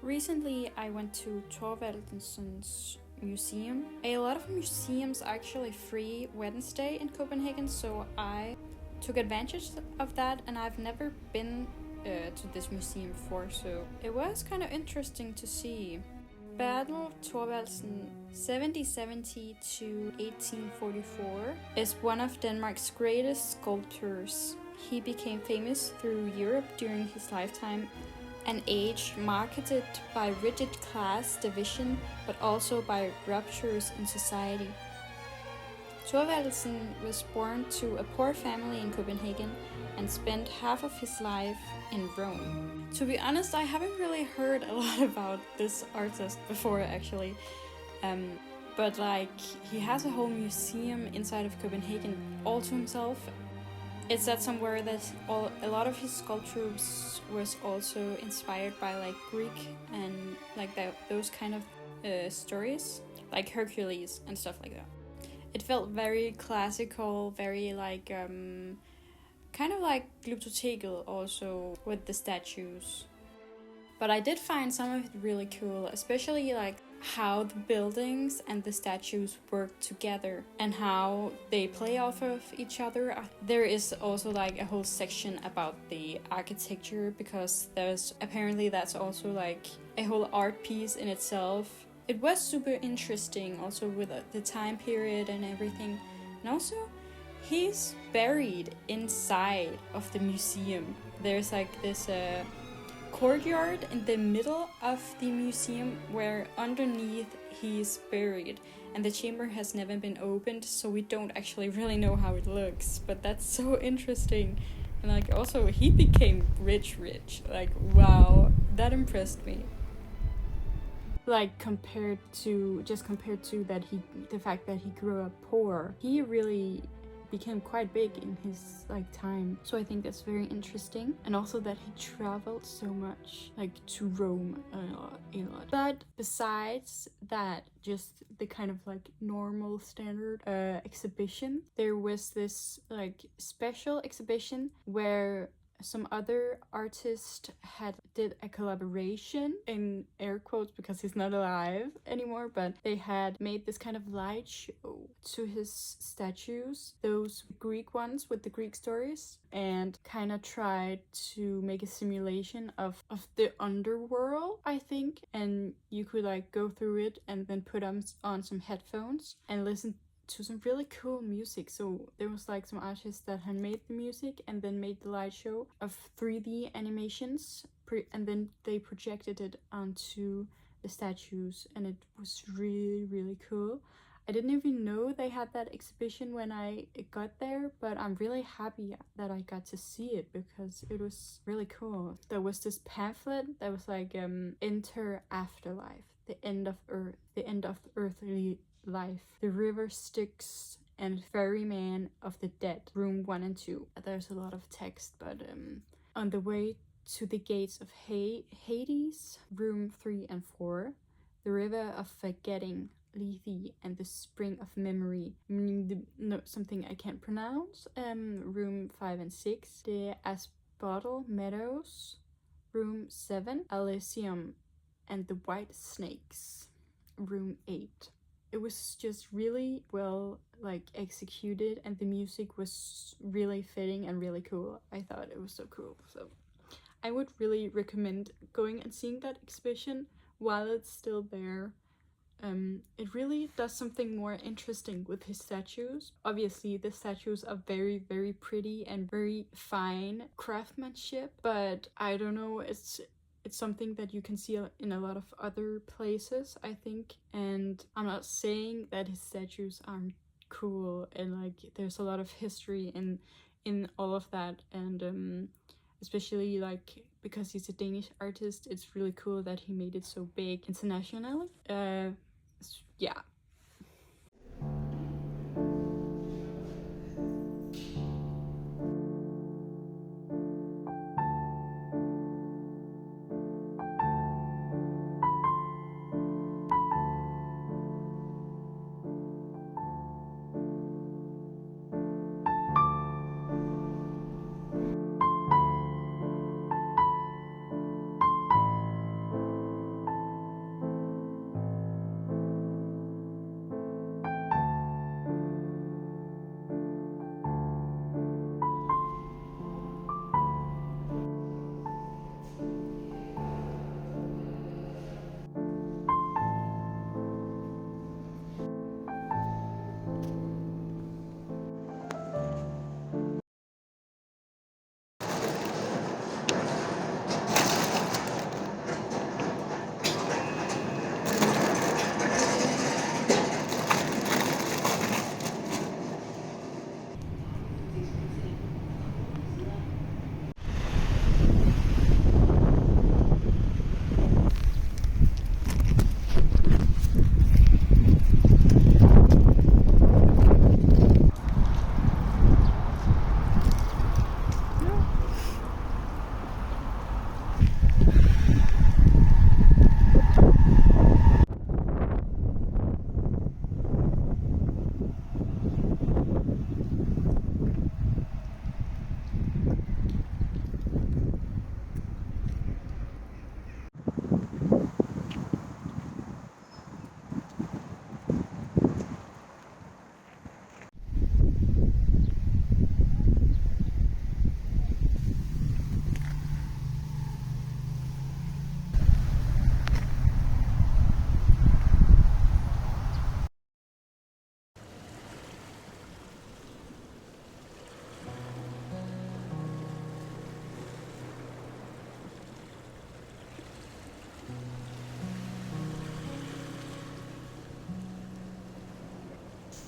Recently, I went to Thorvaldsen's museum. A lot of museums are actually free Wednesday in Copenhagen, so I took advantage of that, and I've never been to this museum before, so it was kind of interesting to see. Bertel Thorvaldsen, 1770 to 1844, is one of Denmark's greatest sculptors. He became famous through Europe during his lifetime, an age marketed by rigid class division, but also by ruptures in society. Thorvaldsen was born to a poor family in Copenhagen and spent half of his life in Rome. To be honest, I haven't really heard a lot about this artist before, actually. But he has a whole museum inside of Copenhagen all to himself. It said somewhere that a lot of his sculptures was also inspired by Greek and those kind of stories, like Hercules and stuff like that. It felt very classical, very kind of like Glyptoteket also with the statues. But I did find some of it really cool, especially how the buildings and the statues work together and how they play off of each other. There is also a whole section about the architecture, because that's also a whole art piece in itself. It was super interesting also with the time period and everything. And also, he's buried inside of the museum. There's this courtyard in the middle of the museum where underneath he's buried, and the chamber has never been opened, so we don't actually really know how it looks, but that's so interesting. And also he became rich. Wow, that impressed me. Compared to the fact that he grew up poor, he really became quite big in his time. So I think that's very interesting, and also that he traveled so much to Rome a lot. But besides that, just the kind of normal standard exhibition, there was this special exhibition where some other artist did a collaboration, in air quotes because he's not alive anymore, but they had made this kind of light show to his statues, those Greek ones with the Greek stories, and kind of tried to make a simulation of the underworld, I think. And you could go through it and then put on some headphones and listen to some really cool music. So there was some artists that had made the music and then made the light show of 3D animations, and then they projected it onto the statues, and it was really, really cool. I didn't even know they had that exhibition when I got there, but I'm really happy that I got to see it because it was really cool. There was this pamphlet that was Enter Afterlife, the end of earthly life, the river Styx, and ferryman of the dead, room 1 and 2. There's a lot of text, but on the way to the gates of Hades, room 3 and 4, the river of forgetting, Lethe, and the spring of memory, meaning something I can't pronounce, room 5 and 6, the Asphodel Meadows, room 7, Elysium, and the white snakes, room 8. It was just really well executed, and the music was really fitting and really cool. I thought it was so cool. So I would really recommend going and seeing that exhibition while it's still there. It really does something more interesting with his statues. Obviously, the statues are very, very pretty and very fine craftsmanship, but I don't know, it's something that you can see in a lot of other places, I think. And I'm not saying that his statues aren't cool, and there's a lot of history in all of that, and especially because he's a Danish artist, it's really cool that he made it so big internationally. Yeah.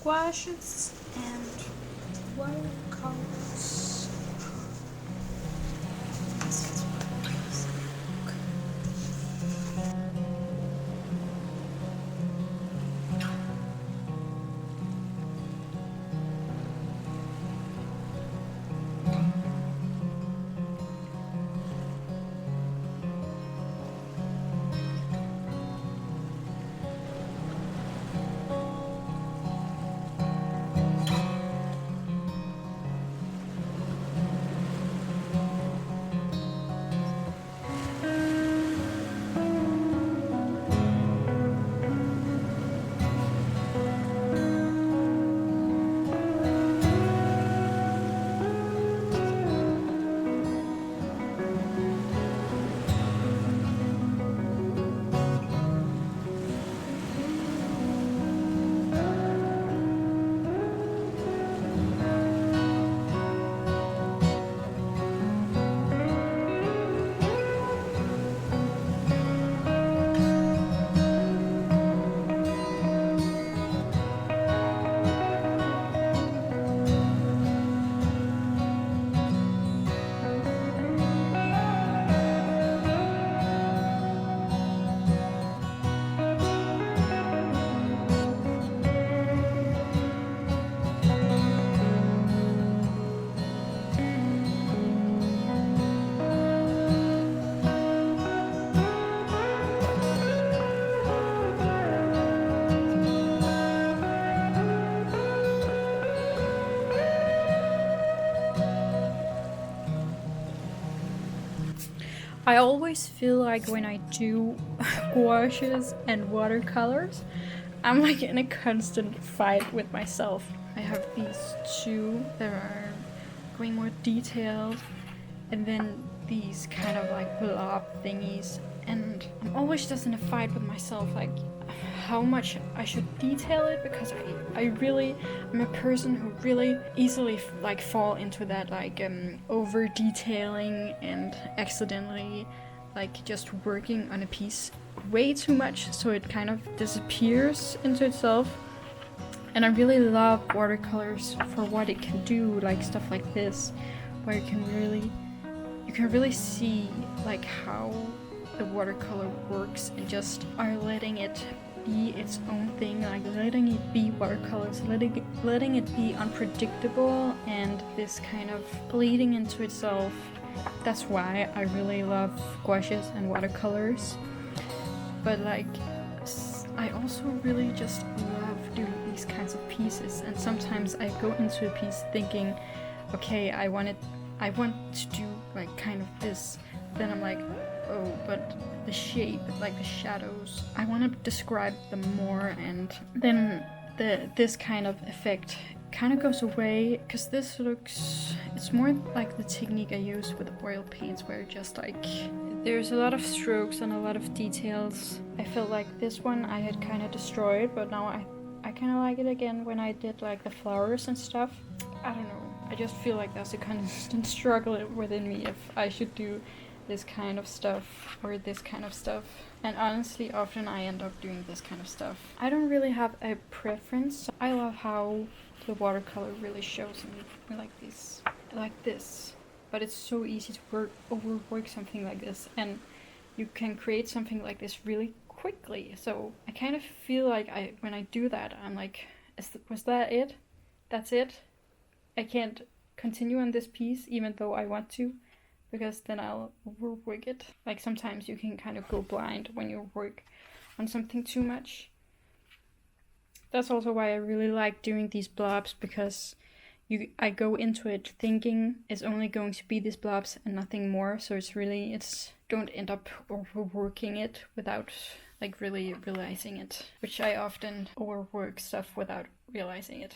gouaches and watercolors. I always feel like when I do gouaches and watercolors, I'm like in a constant fight with myself. I have these two that are going more detailed, and then these kind of like blob thingies, and I'm always just in a fight with myself, like how much I should detail it, because I'm a person who really easily like fall into that like over detailing and accidentally like just working on a piece way too much so it kind of disappears into itself. And I really love watercolors for what it can do, like stuff like this, where you can really see like how the watercolor works and just are letting it be its own thing, like letting it be watercolors, letting it be unpredictable and this kind of bleeding into itself. That's why I really love gouaches and watercolors. But like I also really just love doing these kinds of pieces, and sometimes I go into a piece thinking, okay, I want to do like kind of this, then I'm like, oh, but the shape, like the shadows, I want to describe them more, and then this kind of effect kind of goes away, because it's more like the technique I use with oil paints, where just like there's a lot of strokes and a lot of details. I felt like this one I had kind of destroyed, but now I kind of like it again when I did like the flowers and stuff. I don't know, I just feel like there's a constant struggle within me if I should do this kind of stuff or this kind of stuff. And honestly, often I end up doing this kind of stuff. I don't really have a preference. I love how the watercolor really shows me like this. But it's so easy to overwork something like this, and you can create something like this really quickly. So I kind of feel like when I do that, I'm like, was that it? That's it? I can't continue on this piece even though I want to, because then I'll overwork it. Like sometimes you can kind of go blind when you work on something too much. That's also why I really like doing these blobs, because I go into it thinking it's only going to be these blobs and nothing more. So don't end up overworking it without like really realizing it, which I often overwork stuff without realizing it.